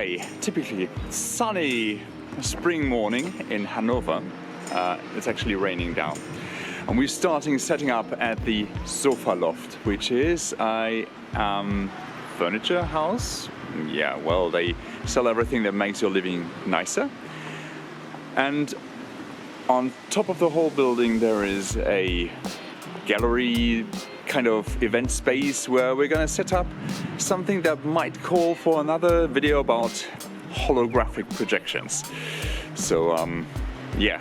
a typically sunny spring morning in Hanover. It's actually raining down. And we're setting up at the Sofa Loft, which is a furniture house. Yeah, well, they sell everything that makes your living nicer. And on top of the whole building there is a gallery kind of event space where we're gonna set up something that might call for another video about holographic projections. So yeah,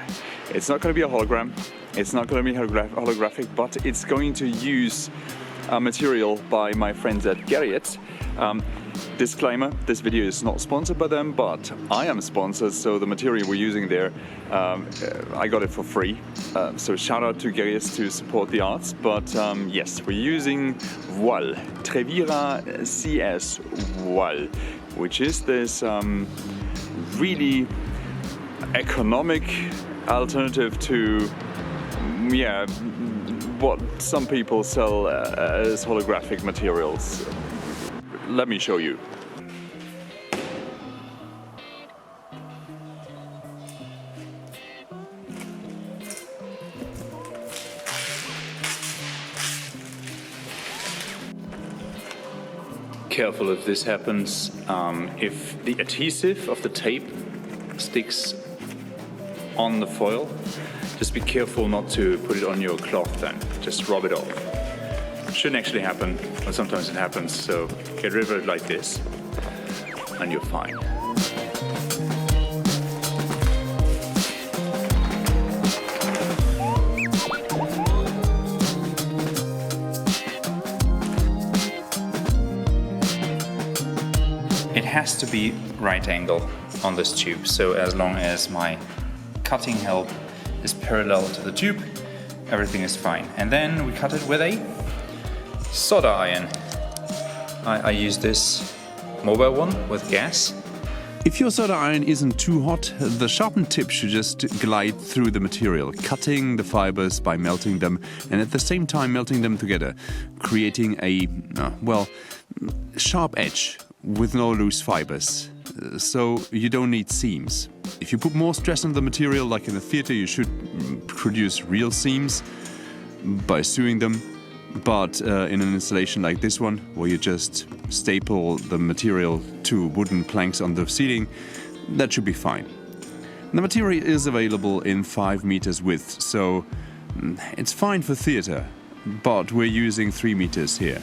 it's not gonna be a hologram, it's not gonna be holographic, but it's going to use material by my friends at Gerriet. Disclaimer, this video is not sponsored by them, but I am sponsored, so the material we're using there, I got it for free. So shout out to Gerriets to support the arts, but yes, we're using voile, Trevira CS voile, which is this really economic alternative to, yeah, what some people sell as holographic materials. Let me show you. Careful if this happens. If the adhesive of the tape sticks on the foil, just be careful not to put it on your cloth then. Just rub it off. Shouldn't actually happen, but sometimes it happens, so get rid of it like this and you're fine. It has to be right angle on this tube, so as long as my cutting help is parallel to the tube, everything is fine. And then we cut it with a solder iron. I use this mobile one with gas. If your solder iron isn't too hot, the sharpened tip should just glide through the material, cutting the fibers by melting them and at the same time melting them together, creating a, well, sharp edge with no loose fibers. So you don't need seams. If you put more stress on the material, like in the theater, you should produce real seams by sewing them. But in an installation like this one, where you just staple the material to wooden planks on the ceiling, that should be fine. The material is available in 5 meters width, so it's fine for theater, but we're using 3 meters here.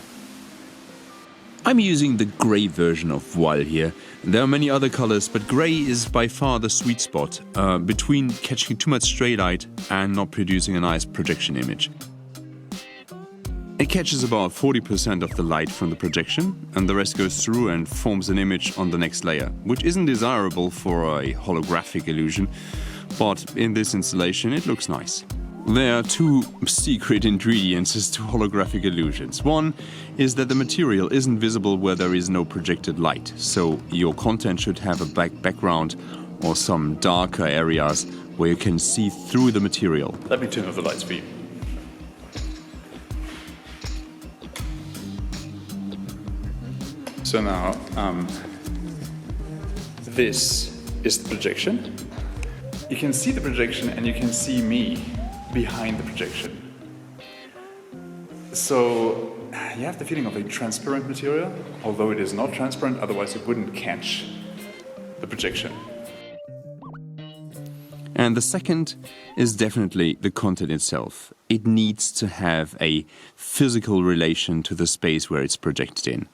I'm using the grey version of voile here. There are many other colors, but grey is by far the sweet spot between catching too much stray light and not producing a nice projection image. It catches about 40% of the light from the projection, and the rest goes through and forms an image on the next layer, which isn't desirable for a holographic illusion, but in this installation it looks nice. There are two secret ingredients to holographic illusions. One is that the material isn't visible where there is no projected light, so your content should have a black background or some darker areas where you can see through the material. Let me turn off the lights for you. So now, this is the projection. You can see the projection and you can see me behind the projection. So you have the feeling of a transparent material, although it is not transparent, otherwise it wouldn't catch the projection. And the second is definitely the content itself. It needs to have a physical relation to the space where it's projected in.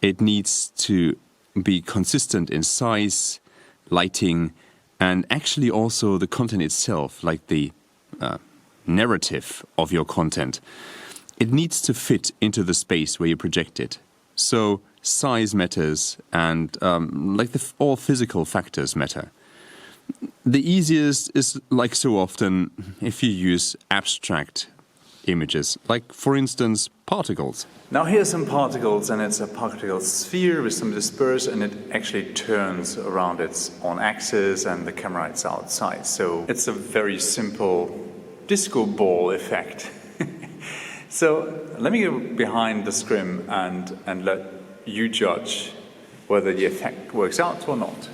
It needs to be consistent in size, lighting, and actually also the content itself, like the narrative of your content. It needs to fit into the space where you project it. So size matters, and all physical factors matter. The easiest is, like so often, if you use abstract images, like for instance particles. Now here's some particles, and it's a particle sphere with some disperse, and it actually turns around its own axis and the camera is outside. So it's a very simple disco ball effect. So let me go behind the scrim and let you judge whether the effect works out or not.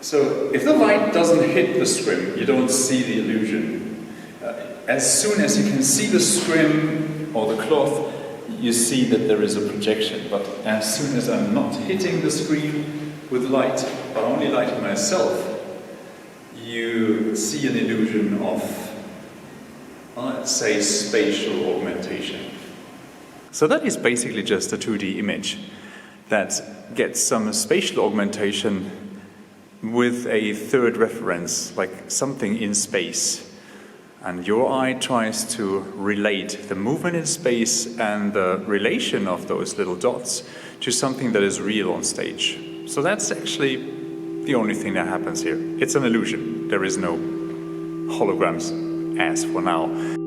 So if the light doesn't hit the scrim, you don't see the illusion. As soon as you can see the scrim or the cloth, you see that there is a projection. But as soon as I'm not hitting the screen with light, but only lighting myself, you see an illusion of, let's say, spatial augmentation. So that is basically just a 2D image that gets some spatial augmentation with a third reference, like something in space. And your eye tries to relate the movement in space and the relation of those little dots to something that is real on stage. So that's actually the only thing that happens here. It's an illusion. There is no holograms as for now.